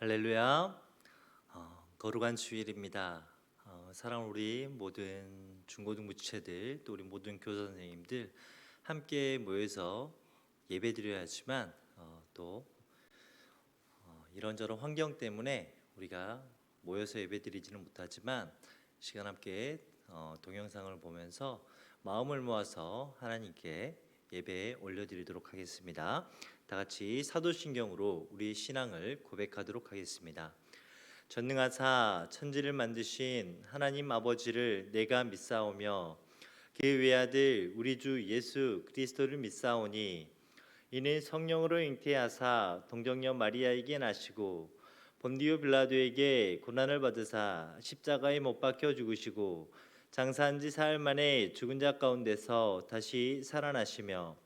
할렐루야. 거룩한 주일입니다. 사랑하는 우리 모든 중고등부 지체들, 또 우리 모든 교사 선생님들 함께 모여서 예배드려야 하지만 또 이런저런 환경 때문에 우리가 모여서 예배드리지는 못하지만 시간 함께 동영상을 보면서 마음을 모아서 하나님께 예배에 올려드리도록 하겠습니다. 다 같이 사도신경으로 우리 신앙을 고백하도록 하겠습니다. 전능하사 천지를 만드신 하나님 아버지를 내가 믿사오며 그의 외아들 우리 주 예수 그리스도를 믿사오니 이는 성령으로 잉태하사 동정녀 마리아에게 나시고 본디오 빌라도에게 고난을 받으사 십자가에 못 박혀 죽으시고 장사한 지 사흘 만에 죽은 자 가운데서 다시 살아나시며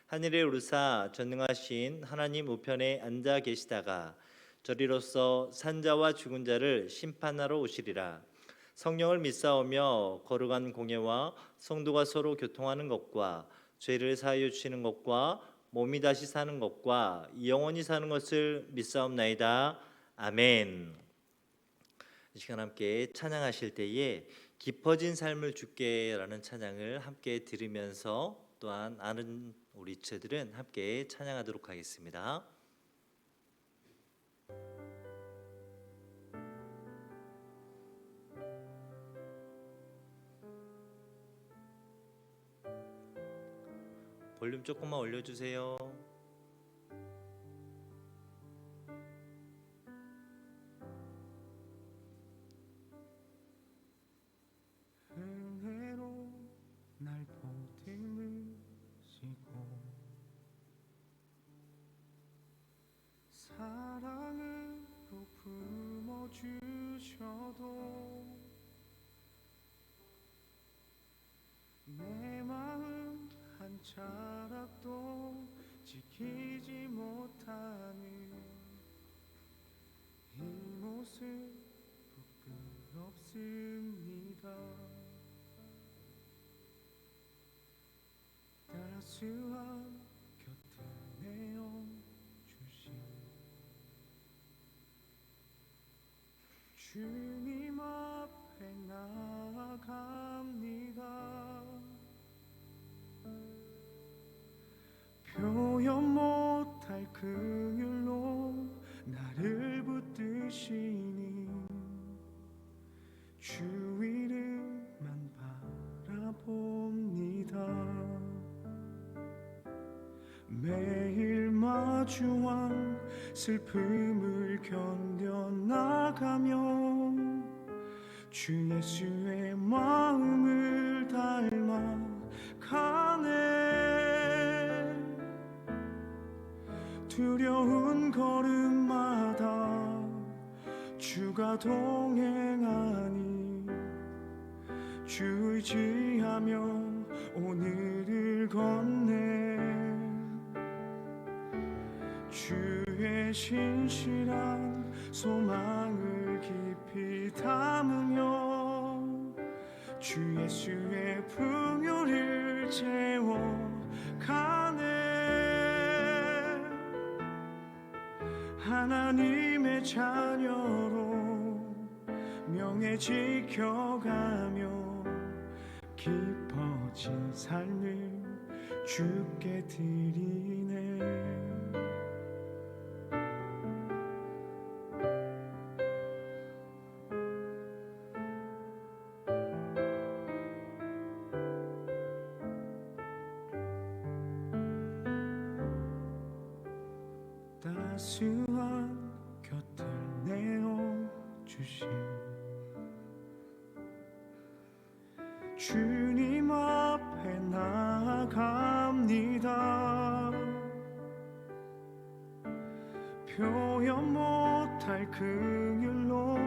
하늘에 오르사 전능하신 하나님 우편에 앉아 계시다가 저리로서 산자와 죽은 자를 심판하러 오시리라. 성령을 믿사오며 거룩한 공예와 성도가 서로 교통하는 것과 죄를 사하여 주시는 것과 몸이 다시 사는 것과 영원히 사는 것을 믿사옵나이다. 아멘. 이 시간 함께 찬양하실 때에 깊어진 삶을 주께라는 찬양을 함께 들으면서 또한 아는 우리 지체들은 함께 찬양하도록 하겠습니다. 볼륨 조금만 올려주세요. 은혜로 날 보듬으시고 사랑으로 품어주셔도 내 마음 한 자락도 지키지 못하는 이 모습 부끄럽습니다. 따스한 곁을 내어주신 주님 앞에 나아갑니다. 표현 못할 긍휼로 나를 붙드시니 주 이름만 바라봅니다. 매일 마주한 슬픔을 견뎌나가며 주 예수의 마음을 닮아가네. 두려운 걸음마다 주가 동행하니 주 의지하며 오늘을 걷네. 주의 신실한 소망을 깊이 담으며 주 예수의 풍요를 채워가네. 하나님의 자녀로 명예 지켜가며 깊어진 삶을 주께 드리네. 따스한 곁을 내어주신 주님 앞에 나아갑니다. 표현 못할 긍휼로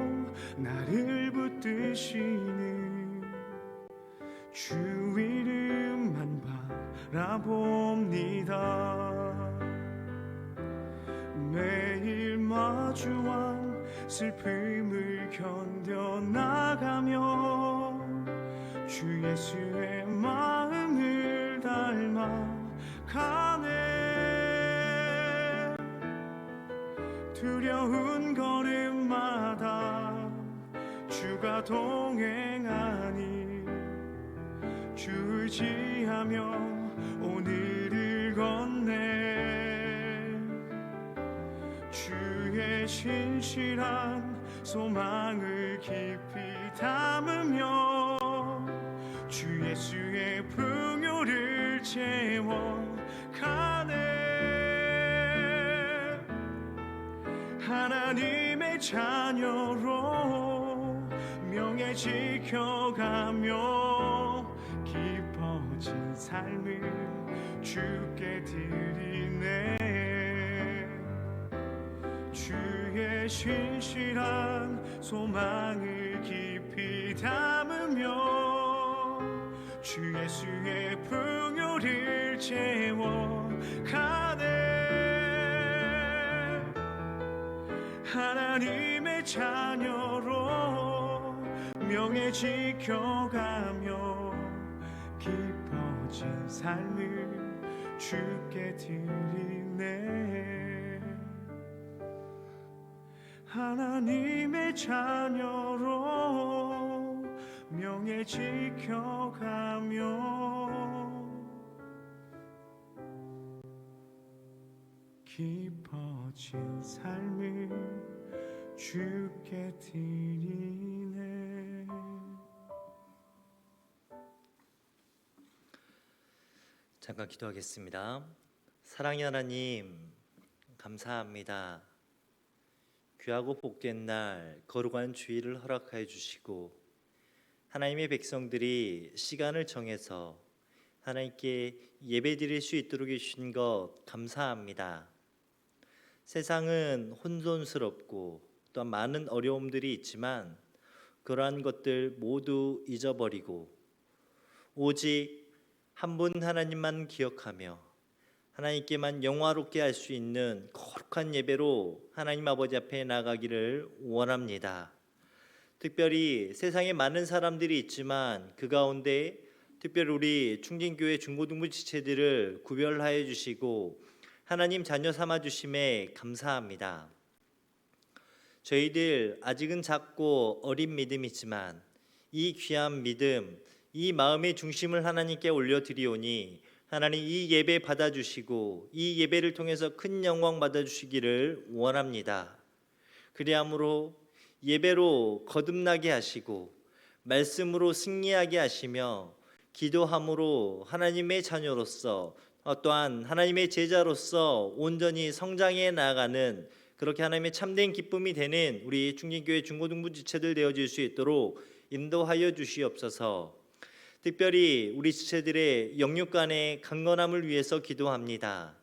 나를 붙드시는 주 이름만 바라봅니다. 매일 마주한 슬픔을 견뎌나가며 주 예수의 마음을 닮아가네. 두려운 걸음마다 주가 동행하니 주 의지하며 오늘을 걷네. 주의 신실한 소망을 깊이 담으며 주 예수의 풍요를 채워가네. 하나님의 자녀로 명예 지켜가며 깊어진 삶을 주께 드리네. 주의 신실한 소망을 깊이 담으며 주 예수의 풍요를 채워가네. 하나님의 자녀로 명예 지켜가며 깊어진 삶을 주께 드리네. 하나님의 자녀로 명예 지켜가며 깊어진 삶을 주께 드리네. 잠깐 기도하겠습니다. 사랑의 하나님, 감사합니다. 귀하고 복된 날 거룩한 주일을 허락하여 주시고 하나님의 백성들이 시간을 정해서 하나님께 예배드릴 수 있도록 해주신 것 감사합니다. 세상은 혼돈스럽고 또한 많은 어려움들이 있지만 그러한 것들 모두 잊어버리고 오직 한 분 하나님만 기억하며 하나님께만 영화롭게 할 수 있는 거룩한 예배로 하나님 아버지 앞에 나가기를 원합니다. 특별히 세상에 많은 사람들이 있지만 그 가운데 특별히 우리 충진교회 중고등부 지체들을 구별하여 주시고 하나님 자녀 삼아 주심에 감사합니다. 저희들 아직은 작고 어린 믿음이지만 이 귀한 믿음, 이 마음의 중심을 하나님께 올려드리오니 하나님 이 예배 받아주시고 이 예배를 통해서 큰 영광 받아주시기를 원합니다. 그리함으로 예배로 거듭나게 하시고 말씀으로 승리하게 하시며 기도함으로 하나님의 자녀로서 또한 하나님의 제자로서 온전히 성장해 나아가는 그렇게 하나님의 참된 기쁨이 되는 우리 충진교회 중고등부 지체들 되어질 수 있도록 인도하여 주시옵소서. 특별히 우리 지체들의 영육 간의 강건함을 위해서 기도합니다.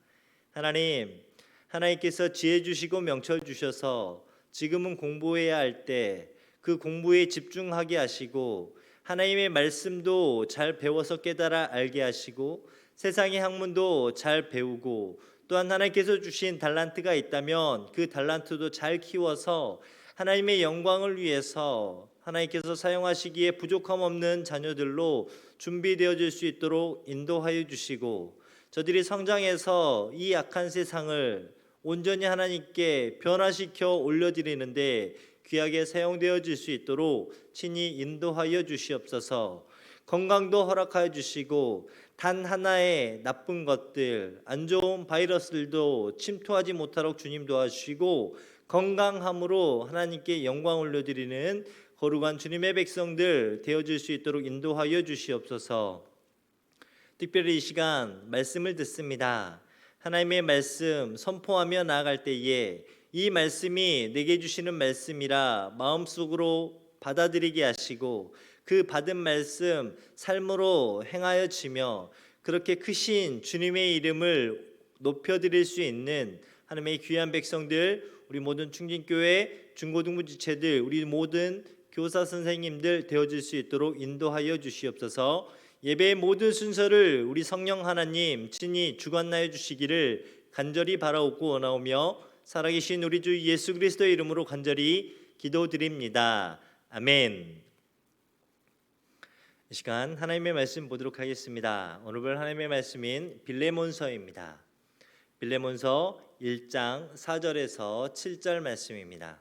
하나님, 하나님께서 지혜 주시고 명철 주셔서 지금은 공부해야 할 때 그 공부에 집중하게 하시고 하나님의 말씀도 잘 배워서 깨달아 알게 하시고 세상의 학문도 잘 배우고 또한 하나님께서 주신 달란트가 있다면 그 달란트도 잘 키워서 하나님의 영광을 위해서 하나님께서 사용하시기에 부족함 없는 자녀들로 준비되어질 수 있도록 인도하여 주시고 저들이 성장해서 이 악한 세상을 온전히 하나님께 변화시켜 올려드리는데 귀하게 사용되어질 수 있도록 친히 인도하여 주시옵소서. 건강도 허락하여 주시고 단 하나의 나쁜 것들, 안 좋은 바이러스들도 침투하지 못하도록 주님 도와주시고 건강함으로 하나님께 영광 올려드리는 거룩한 주님의 백성들 되어질 수 있도록 인도하여 주시옵소서. 특별히 이 시간 말씀을 듣습니다. 하나님의 말씀 선포하며 나아갈 때에 이 말씀이 내게 주시는 말씀이라 마음속으로 받아들이게 하시고 그 받은 말씀 삶으로 행하여 지며 그렇게 크신 주님의 이름을 높여드릴 수 있는 하나님의 귀한 백성들, 우리 모든 충진교회 중고등부 지체들, 우리 모든 교사 선생님들 되어질 수 있도록 인도하여 주시옵소서. 예배의 모든 순서를 우리 성령 하나님 친히 주관하여 주시기를 간절히 바라옵고 원하오며 살아계신 우리 주 예수 그리스도의 이름으로 간절히 기도드립니다. 아멘. 이 시간 하나님의 말씀 보도록 하겠습니다. 오늘 볼 하나님의 말씀인 빌레몬서입니다. 빌레몬서 1장 4절에서 7절 말씀입니다.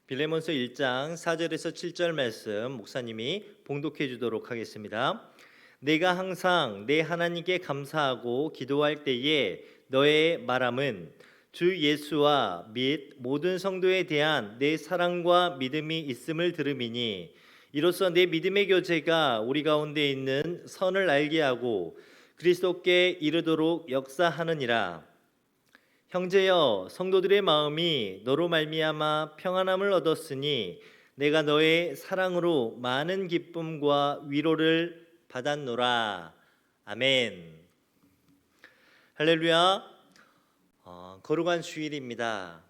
빌레몬서 1장 4절에서 7절 말씀 목사님이 봉독해 주도록 하겠습니다. 내가 항상 내 하나님께 감사하고 기도할 때에 너의 말함은 주 예수와 및 모든 성도에 대한 내 사랑과 믿음이 있음을 들음이니 이로써 내 믿음의 교제가 우리 가운데 있는 선을 알게 하고 그리스도께 이르도록 역사하느니라. 형제여, 성도들의 마음이 너로 말미암아 평안함을 얻었으니 내가 너의 사랑으로 많은 기쁨과 위로를 받았노라. 아멘. 할렐루야. 거룩한 주일입니다.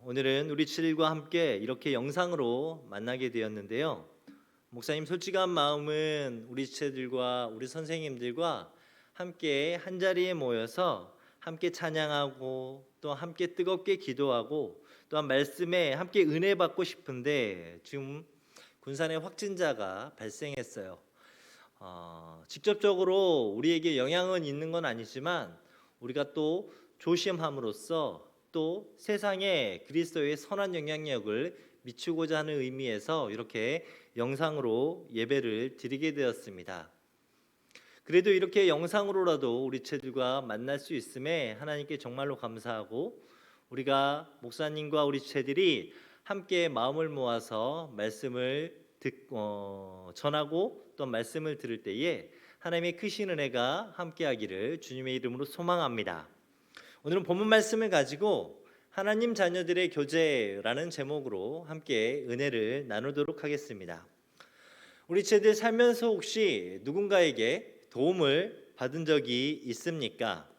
오늘은 우리 친구들과 함께 이렇게 영상으로 만나게 되었는데요. 목사님 솔직한 마음은 우리 지체들과 우리 선생님들과 함께 한자리에 모여서 함께 찬양하고 또 함께 뜨겁게 기도하고 또한 말씀에 함께 은혜 받고 싶은데 지금 군산에 확진자가 발생했어요. 직접적으로 우리에게 영향은 있는 건 아니지만 우리가 또 조심함으로써 또 세상에 그리스도의 선한 영향력을 미치고자 하는 의미에서 이렇게 영상으로 예배를 드리게 되었습니다. 그래도 이렇게 영상으로라도 우리 지체들과 만날 수 있음에 하나님께 정말로 감사하고 우리가 목사님과 우리 지체들이 함께 마음을 모아서 말씀을 전하고 또 말씀을 들을 때에 하나님의 크신 은혜가 함께하기를 주님의 이름으로 소망합니다. 오늘은 본문 말씀을 가지고 하나님 자녀들의 교제라는 제목으로 함께 은혜를 나누도록 하겠습니다. 우리 지체들 살면서 혹시 누군가에게 도움을 받은 적이 있습니까?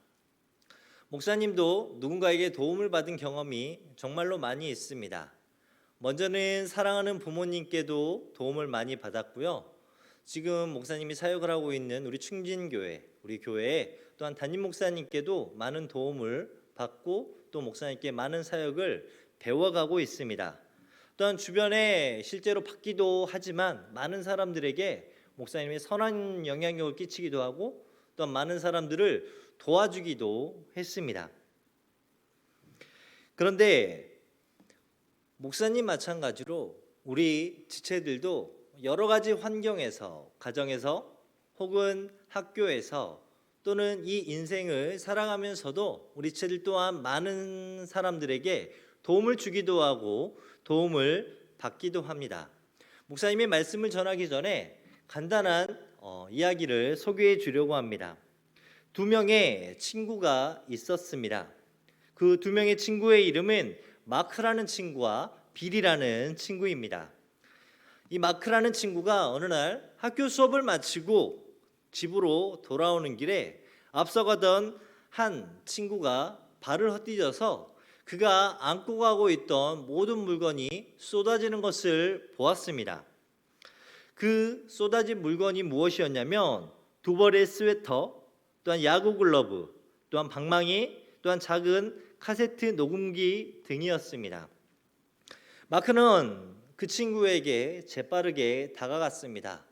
목사님도 누군가에게 도움을 받은 경험이 정말로 많이 있습니다. 먼저는 사랑하는 부모님께도 도움을 많이 받았고요. 지금 목사님이 사역을 하고 있는 우리 충진교회, 우리 교회에 또한 담임 목사님께도 많은 도움을 받고 또 목사님께 많은 사역을 배워가고 있습니다. 또한 주변에 실제로 받기도 하지만 많은 사람들에게 목사님의 선한 영향력을 끼치기도 하고 또 많은 사람들을 도와주기도 했습니다. 그런데 목사님 마찬가지로 우리 지체들도 여러 가지 환경에서, 가정에서 혹은 학교에서 또는 이 인생을 살아가면서도 우리 지체들 또한 많은 사람들에게 도움을 주기도 하고 도움을 받기도 합니다. 목사님의 말씀을 전하기 전에 간단한 이야기를 소개해 주려고 합니다. 2명의 친구가 있었습니다. 그 2명의 친구의 이름은 마크라는 친구와 빌이라는 친구입니다. 이 마크라는 친구가 어느 날 학교 수업을 마치고 집으로 돌아오는 길에 앞서가던 한 친구가 발을 헛디뎌서 그가 안고 가고 있던 모든 물건이 쏟아지는 것을 보았습니다. 그 쏟아진 물건이 무엇이었냐면 2벌의 스웨터, 또한 야구 글러브, 또한 방망이, 또한 작은 카세트 녹음기 등이었습니다. 마크는 그 친구에게 재빠르게 다가갔습니다.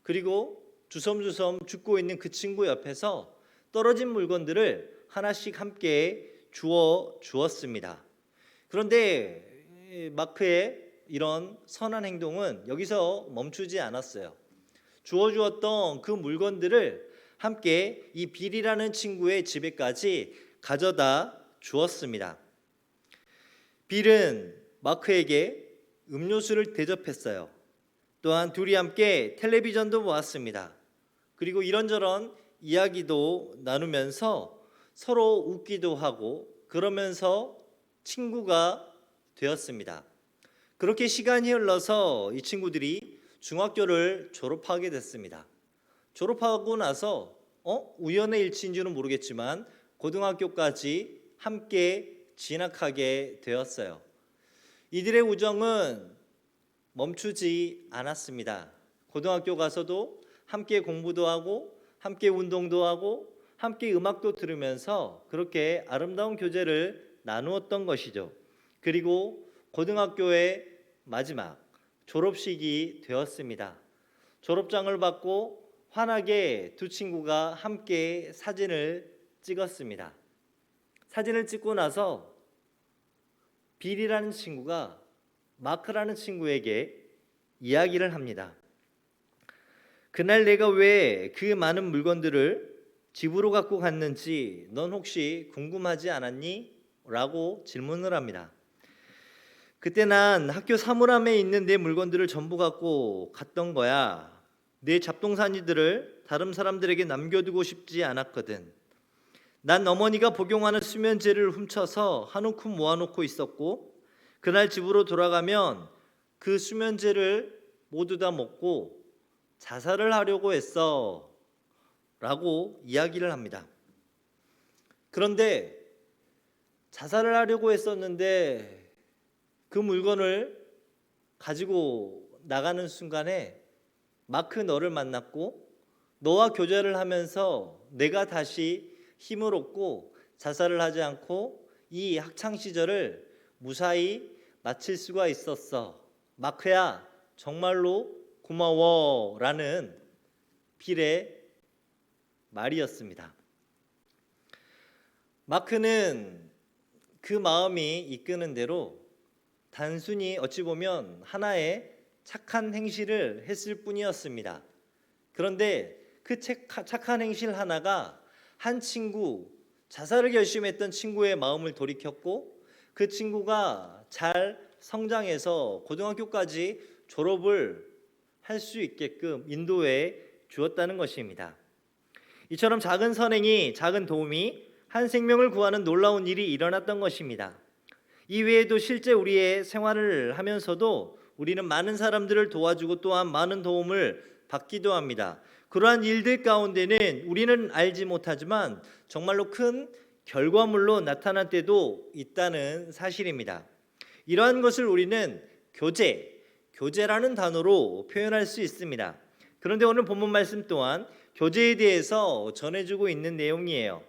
그리고 주섬주섬 죽고 있는 그 친구 옆에서 떨어진 물건들을 하나씩 함께 주었습니다. 그런데 마크의 이런 선한 행동은 여기서 멈추지 않았어요. 주었던 그 물건들을 함께 이 빌이라는 친구의 집에까지 가져다 주었습니다. 빌은 마크에게 음료수를 대접했어요. 또한 둘이 함께 텔레비전도 보았습니다. 그리고 이런저런 이야기도 나누면서 서로 웃기도 하고 그러면서 친구가 되었습니다. 그렇게 시간이 흘러서 이 친구들이 중학교를 졸업하게 됐습니다. 졸업하고 나서 우연의 일치인지는 모르겠지만 고등학교까지 함께 진학하게 되었어요. 이들의 우정은 멈추지 않았습니다. 고등학교 가서도 함께 공부도 하고 함께 운동도 하고 함께 음악도 들으면서 그렇게 아름다운 교제를 나누었던 것이죠. 그리고 고등학교의 마지막 졸업식이 되었습니다. 졸업장을 받고 환하게 두 친구가 함께 사진을 찍었습니다. 사진을 찍고 나서 빌이라는 친구가 마크라는 친구에게 이야기를 합니다. 그날 내가 왜 그 많은 물건들을 집으로 갖고 갔는지 넌 혹시 궁금하지 않았니? 라고 질문을 합니다. 그때 난 학교 사물함에 있는 내 물건들을 전부 갖고 갔던 거야. 내 잡동사니들을 다른 사람들에게 남겨두고 싶지 않았거든. 난 어머니가 복용하는 수면제를 훔쳐서 한 움큼 모아놓고 있었고 그날 집으로 돌아가면 그 수면제를 모두 다 먹고 자살을 하려고 했어 라고 이야기를 합니다. 그런데 자살을 하려고 했었는데 그 물건을 가지고 나가는 순간에 마크 너를 만났고 너와 교제를 하면서 내가 다시 힘을 얻고 자살을 하지 않고 이 학창 시절을 무사히 마칠 수가 있었어. 마크야, 정말로 고마워 라는 빌의 말이었습니다. 마크는 그 마음이 이끄는 대로 단순히 어찌 보면 하나의 착한 행실을 했을 뿐이었습니다. 그런데 그 착한 행실 하나가 한 친구, 자살을 결심했던 친구의 마음을 돌이켰고 그 친구가 잘 성장해서 고등학교까지 졸업을 할 수 있게끔 인도해 주었다는 것입니다. 이처럼 작은 선행이, 작은 도움이 한 생명을 구하는 놀라운 일이 일어났던 것입니다. 이 외에도 실제 우리의 생활을 하면서도 우리는 많은 사람들을 도와주고 또한 많은 도움을 받기도 합니다. 그러한 일들 가운데는 우리는 알지 못하지만 정말로 큰 결과물로 나타날 때도 있다는 사실입니다. 이러한 것을 우리는 교제라는 단어로 표현할 수 있습니다. 그런데 오늘 본문 말씀 또한 교제에 대해서 전해주고 있는 내용이에요.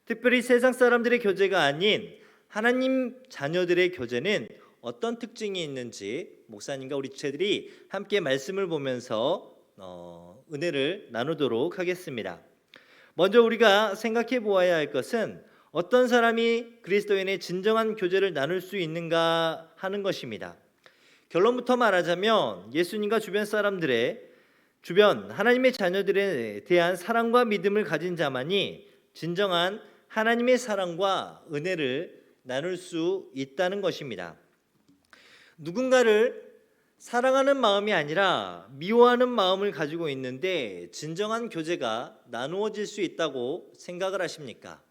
특별히 세상 사람들의 교제가 아닌 하나님 자녀들의 교제는 어떤 특징이 있는지 목사님과 우리 지체들이 함께 말씀을 보면서 은혜를 나누도록 하겠습니다. 먼저 우리가 생각해 보아야 할 것은 어떤 사람이 그리스도인의 진정한 교제를 나눌 수 있는가 하는 것입니다. 결론부터 말하자면 예수님과 주변 하나님의 자녀들에 대한 사랑과 믿음을 가진 자만이 진정한 하나님의 사랑과 은혜를 나눌 수 있다는 것입니다. 누군가를 사랑하는 마음이 아니라 미워하는 마음을 가지고 있는데 진정한 교제가 나누어질 수 있다고 생각을 하십니까?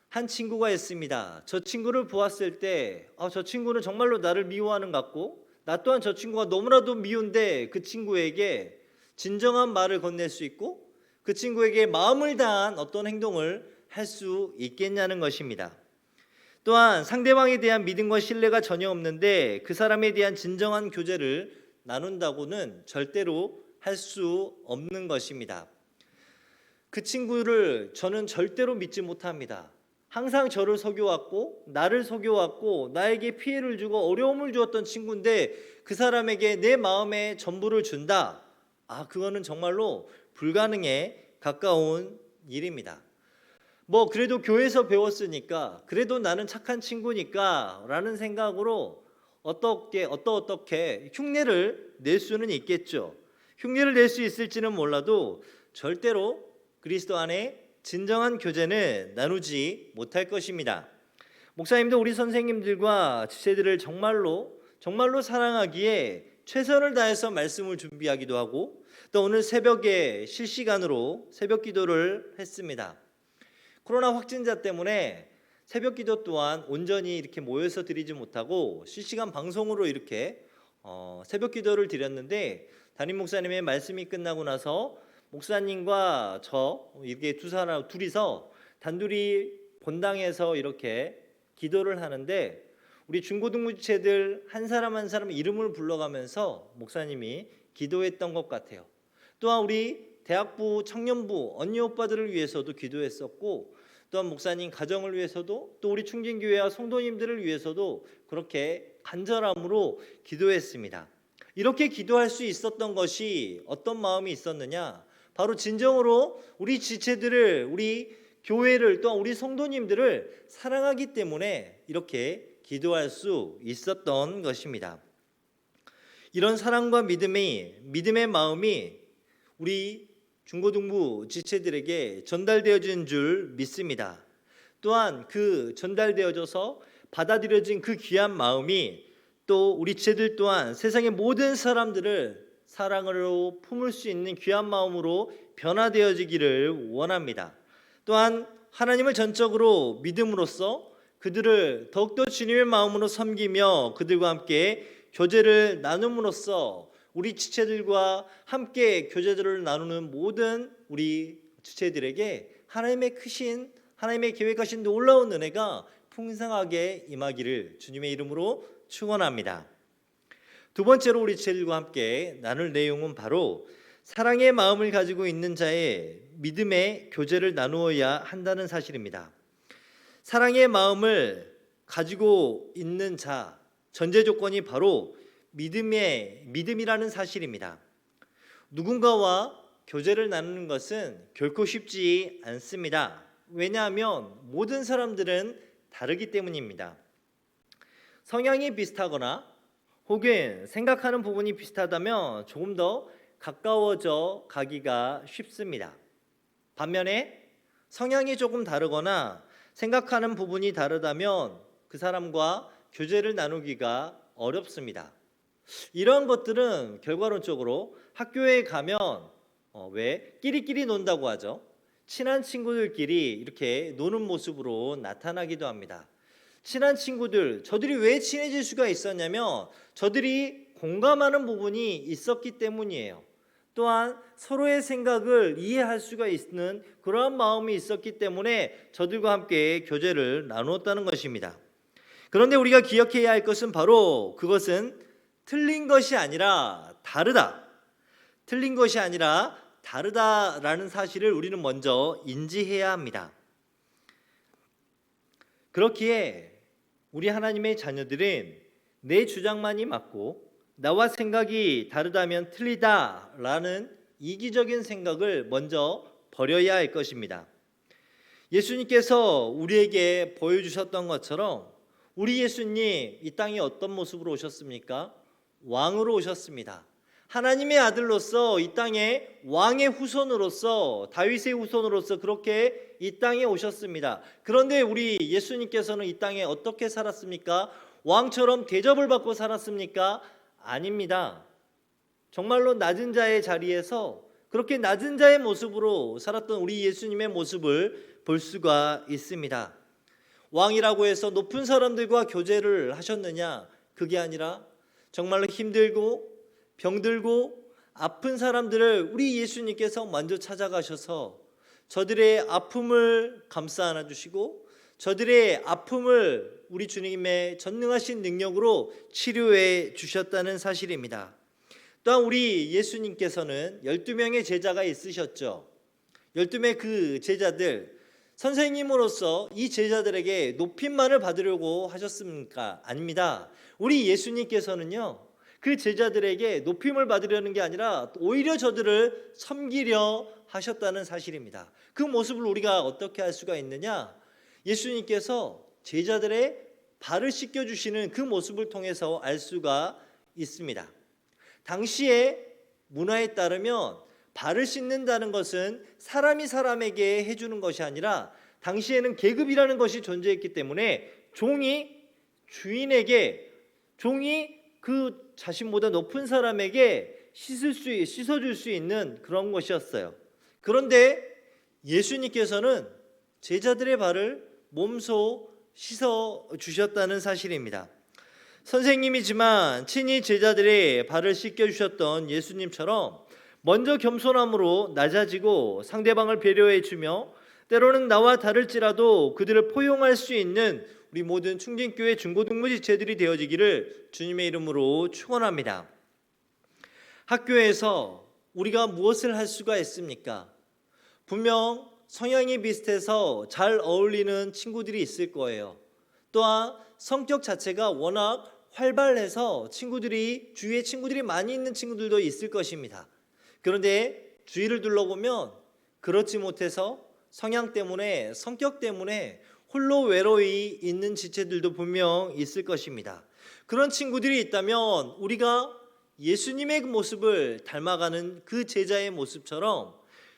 한 친구가 있습니다. 저 친구를 보았을 때 저 친구는 정말로 나를 미워하는 것 같고 나 또한 저 친구가 너무나도 미운데 그 친구에게 진정한 말을 건넬 수 있고 그 친구에게 마음을 다한 어떤 행동을 할 수 있겠냐는 것입니다. 또한 상대방에 대한 믿음과 신뢰가 전혀 없는데 그 사람에 대한 진정한 교제를 나눈다고는 절대로 할 수 없는 것입니다. 그 친구를 저는 절대로 믿지 못합니다. 항상 저를 속여왔고 나를 속여왔고 나에게 피해를 주고 어려움을 주었던 친구인데 그 사람에게 내 마음의 전부를 준다. 그거는 정말로 불가능에 가까운 일입니다. 그래도 교회에서 배웠으니까 그래도 나는 착한 친구니까 라는 생각으로 어떻게 흉내를 낼 수는 있겠죠. 흉내를 낼 수 있을지는 몰라도 절대로 그리스도 안에 진정한 교제는 나누지 못할 것입니다. 목사님도 우리 선생님들과 지체들을 정말로 사랑하기에 최선을 다해서 말씀을 준비하기도 하고 또 오늘 새벽에 실시간으로 새벽 기도를 했습니다. 코로나 확진자 때문에 새벽 기도 또한 온전히 이렇게 모여서 드리지 못하고 실시간 방송으로 이렇게 새벽 기도를 드렸는데 담임 목사님의 말씀이 끝나고 나서 목사님과 저 이렇게 둘이서 단둘이 본당에서 이렇게 기도를 하는데 우리 중고등부 지체들 한 사람 한 사람 이름을 불러가면서 목사님이 기도했던 것 같아요. 또한 우리 대학부 청년부 언니 오빠들을 위해서도 기도했었고 또한 목사님 가정을 위해서도 또 우리 충진교회와 성도님들을 위해서도 그렇게 간절함으로 기도했습니다. 이렇게 기도할 수 있었던 것이 어떤 마음이 있었느냐? 바로 진정으로 우리 지체들을, 우리 교회를, 또한 우리 성도님들을 사랑하기 때문에 이렇게 기도할 수 있었던 것입니다. 이런 사랑과 믿음의 마음이 우리 중고등부 지체들에게 전달되어진 줄 믿습니다. 또한 그 전달되어져서 받아들여진 그 귀한 마음이 또 우리 지체들 또한 세상의 모든 사람들을 사랑으로 품을 수 있는 귀한 마음으로 변화되어지기를 원합니다. 또한 하나님을 전적으로 믿음으로써 그들을 더욱더 주님의 마음으로 섬기며 그들과 함께 교제를 나눔으로써 우리 지체들과 함께 교제들을 나누는 모든 우리 지체들에게 하나님의 계획하신 놀라운 은혜가 풍성하게 임하기를 주님의 이름으로 축원합니다. 두 번째로 우리 지체들과 함께 나눌 내용은 바로 사랑의 마음을 가지고 있는 자의 믿음의 교제를 나누어야 한다는 사실입니다. 사랑의 마음을 가지고 있는 자, 전제 조건이 바로 믿음이라는 사실입니다. 누군가와 교제를 나누는 것은 결코 쉽지 않습니다. 왜냐하면 모든 사람들은 다르기 때문입니다. 성향이 비슷하거나 혹은 생각하는 부분이 비슷하다면 조금 더 가까워져 가기가 쉽습니다. 반면에 성향이 조금 다르거나 생각하는 부분이 다르다면 그 사람과 교제를 나누기가 어렵습니다. 이런 것들은 결과론적으로 학교에 가면 왜 끼리끼리 논다고 하죠. 친한 친구들끼리 이렇게 노는 모습으로 나타나기도 합니다. 친한 친구들, 저들이 왜 친해질 수가 있었냐면 저들이 공감하는 부분이 있었기 때문이에요. 또한 서로의 생각을 이해할 수가 있는 그러한 마음이 있었기 때문에 저들과 함께 교제를 나누었다는 것입니다. 그런데 우리가 기억해야 할 것은 바로 그것은 틀린 것이 아니라 다르다. 틀린 것이 아니라 다르다라는 사실을 우리는 먼저 인지해야 합니다. 그렇기에 우리 하나님의 자녀들은 내 주장만이 맞고 나와 생각이 다르다면 틀리다라는 이기적인 생각을 먼저 버려야 할 것입니다. 예수님께서 우리에게 보여주셨던 것처럼 우리 예수님 이 땅에 어떤 모습으로 오셨습니까? 왕으로 오셨습니다. 하나님의 아들로서 이 땅에 왕의 후손으로서 다윗의 후손으로서 그렇게 이 땅에 오셨습니다. 그런데 우리 예수님께서는 이 땅에 어떻게 살았습니까? 왕처럼 대접을 받고 살았습니까? 아닙니다. 정말로 낮은 자의 자리에서 그렇게 낮은 자의 모습으로 살았던 우리 예수님의 모습을 볼 수가 있습니다. 왕이라고 해서 높은 사람들과 교제를 하셨느냐? 그게 아니라 정말로 힘들고 병들고 아픈 사람들을 우리 예수님께서 먼저 찾아가셔서 저들의 아픔을 감싸 안아주시고 저들의 아픔을 우리 주님의 전능하신 능력으로 치료해 주셨다는 사실입니다. 또한 우리 예수님께서는 12명의 제자가 있으셨죠. 12명의 그 제자들, 선생님으로서 이 제자들에게 높임만을 받으려고 하셨습니까? 아닙니다. 우리 예수님께서는요, 그 제자들에게 높임을 받으려는 게 아니라 오히려 저들을 섬기려 하셨다는 사실입니다. 그 모습을 우리가 어떻게 알 수가 있느냐? 예수님께서 제자들의 발을 씻겨주시는 그 모습을 통해서 알 수가 있습니다. 당시의 문화에 따르면 발을 씻는다는 것은 사람이 사람에게 해주는 것이 아니라 당시에는 계급이라는 것이 존재했기 때문에 종이 그 자신보다 높은 사람에게 씻어줄 수 있는 그런 것이었어요. 그런데 예수님께서는 제자들의 발을 몸소 씻어주셨다는 사실입니다. 선생님이지만 친히 제자들의 발을 씻겨주셨던 예수님처럼 먼저 겸손함으로 낮아지고 상대방을 배려해주며 때로는 나와 다를지라도 그들을 포용할 수 있는 우리 모든 충진교회 중고등부 지체들이 되어지기를 주님의 이름으로 축원합니다. 학교에서 우리가 무엇을 할 수가 있습니까? 분명 성향이 비슷해서 잘 어울리는 친구들이 있을 거예요. 또한 성격 자체가 워낙 활발해서 주위에 친구들이 많이 있는 친구들도 있을 것입니다. 그런데 주위를 둘러보면 그렇지 못해서 성향 때문에, 성격 때문에 홀로 외로이 있는 지체들도 분명 있을 것입니다. 그런 친구들이 있다면 우리가 예수님의 그 모습을 닮아가는 그 제자의 모습처럼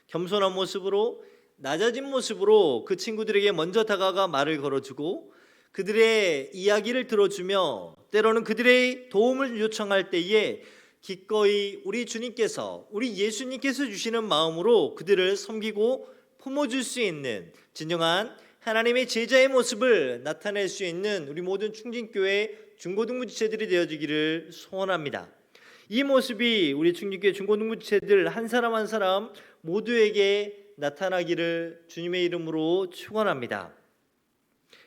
겸손한 모습으로, 낮아진 모습으로 그 친구들에게 먼저 다가가 말을 걸어주고 그들의 이야기를 들어주며 때로는 그들의 도움을 요청할 때에 기꺼이 우리 주님께서, 우리 예수님께서 주시는 마음으로 그들을 섬기고 품어줄 수 있는 진정한 하나님의 제자의 모습을 나타낼 수 있는 우리 모든 충진교회 중고등부 지체들이 되어지기를 소원합니다. 이 모습이 우리 충진교회 중고등부 지체들 한 사람 한 사람 모두에게 나타나기를 주님의 이름으로 축원합니다.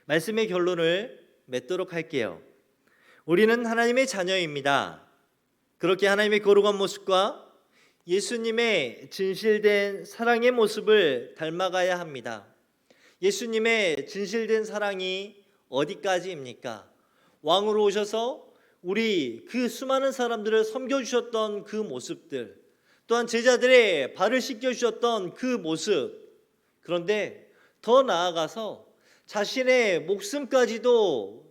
말씀의 결론을 맺도록 할게요. 우리는 하나님의 자녀입니다. 그렇게 하나님의 거룩한 모습과 예수님의 진실된 사랑의 모습을 닮아가야 합니다. 예수님의 진실된 사랑이 어디까지입니까? 왕으로 오셔서 우리 그 수많은 사람들을 섬겨주셨던 그 모습들, 또한 제자들의 발을 씻겨주셨던 그 모습, 그런데 더 나아가서 자신의 목숨까지도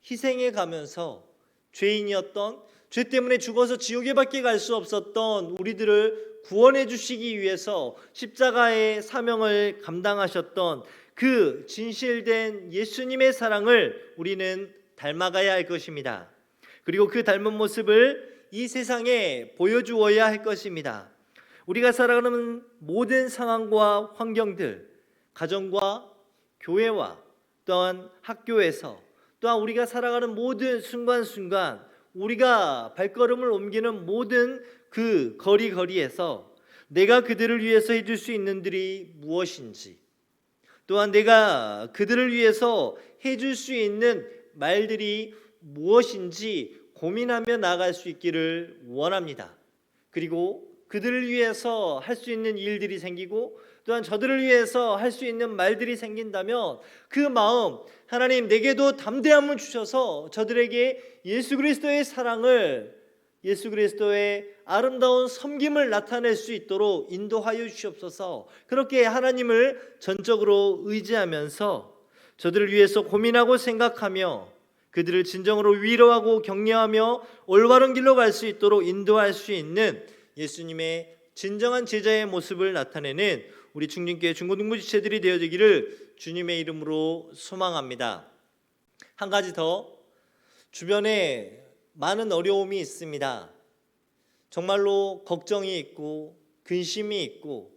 희생해 가면서 죄인이었던, 죄 때문에 죽어서 지옥에 밖에 갈 수 없었던 우리들을 구원해 주시기 위해서 십자가의 사명을 감당하셨던 그 진실된 예수님의 사랑을 우리는 닮아가야 할 것입니다. 그리고 그 닮은 모습을 이 세상에 보여주어야 할 것입니다. 우리가 살아가는 모든 상황과 환경들, 가정과 교회와 또한 학교에서, 또한 우리가 살아가는 모든 순간순간, 우리가 발걸음을 옮기는 모든 그 거리거리에서 내가 그들을 위해서 해줄 수 있는 일이 무엇인지, 또한 내가 그들을 위해서 해줄 수 있는 말들이 무엇인지 고민하며 나아갈 수 있기를 원합니다. 그리고 그들을 위해서 할 수 있는 일들이 생기고 또한 저들을 위해서 할 수 있는 말들이 생긴다면 그 마음, 하나님 내게도 담대함을 주셔서 저들에게 예수 그리스도의 사랑을, 예수 그리스도의 아름다운 섬김을 나타낼 수 있도록 인도하여 주시옵소서. 그렇게 하나님을 전적으로 의지하면서 저들을 위해서 고민하고 생각하며 그들을 진정으로 위로하고 격려하며 올바른 길로 갈 수 있도록 인도할 수 있는 예수님의 진정한 제자의 모습을 나타내는 우리 충진교회 중고등부 지체들이 되어지기를 주님의 이름으로 소망합니다. 한 가지 더, 주변에 많은 어려움이 있습니다. 정말로 걱정이 있고 근심이 있고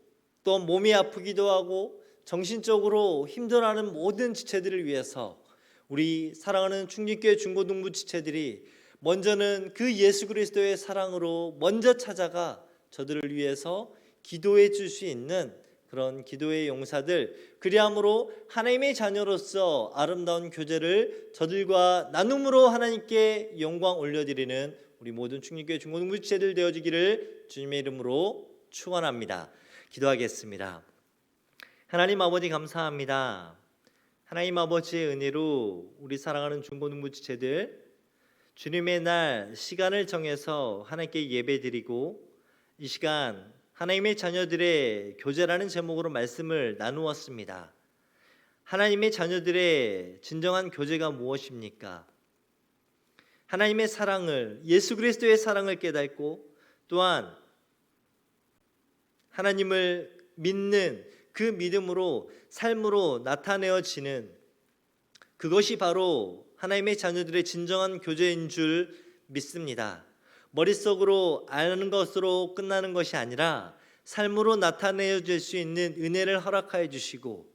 또 몸이 아프기도 하고 정신적으로 힘들어하는 모든 지체들을 위해서 우리 사랑하는 충진교회 중고등부 지체들이 먼저는 그 예수 그리스도의 사랑으로 먼저 찾아가 저들을 위해서 기도해 줄 수 있는 그런 기도의 용사들, 그리함으로 하나님의 자녀로서 아름다운 교제를 저들과 나눔으로 하나님께 영광 올려드리는 우리 모든 충진교회 중고등부 지체들 되어지기를 주님의 이름으로 축원합니다. 기도하겠습니다. 하나님 아버지 감사합니다. 하나님 아버지의 은혜로 우리 사랑하는 중고등부 지체들 주님의 날 시간을 정해서 하나님께 예배드리고 이 시간 하나님의 자녀들의 교제라는 제목으로 말씀을 나누었습니다. 하나님의 자녀들의 진정한 교제가 무엇입니까? 하나님의 사랑을, 예수 그리스도의 사랑을 깨닫고 또한 하나님을 믿는 그 믿음으로 삶으로 나타내어지는 그것이 바로 하나님의 자녀들의 진정한 교제인 줄 믿습니다. 머릿속으로 아는 것으로 끝나는 것이 아니라 삶으로 나타내어질 수 있는 은혜를 허락하여 주시고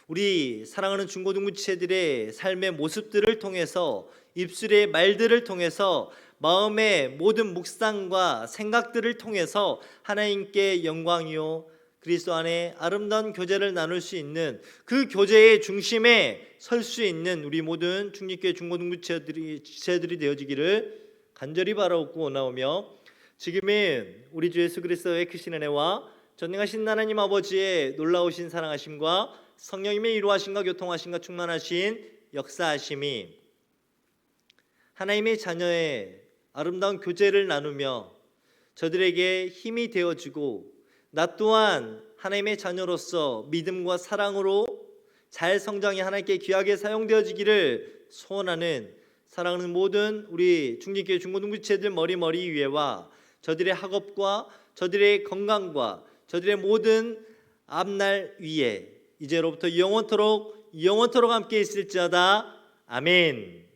우리 사랑하는 중고등부 지체들의 삶의 모습들을 통해서 입술의 말들을 통해서 마음의 모든 묵상과 생각들을 통해서 하나님께 영광이요 그리스도 안에 아름다운 교제를 나눌 수 있는 그 교제의 중심에 설 수 있는 우리 모든 충진교회 중고등부 지체들이 되어지기를 간절히 바라옵고 원하오며 지금은 우리 주 예수 그리스도의 크신 은혜와 전능하신 하나님 아버지의 놀라우신 사랑하심과 성령님의 이루하심과 교통하심과 충만하신 역사하심이 하나님의 자녀의 아름다운 교제를 나누며 저들에게 힘이 되어주고 나 또한 하나님의 자녀로서 믿음과 사랑으로 잘 성장해 하나님께 귀하게 사용되어지기를 소원하는 사랑하는 모든 우리 중진교회 중고등부지체들 머리 위에와 저들의 학업과 저들의 건강과 저들의 모든 앞날 위에 이제로부터 영원토록 함께 있을지어다. 아멘.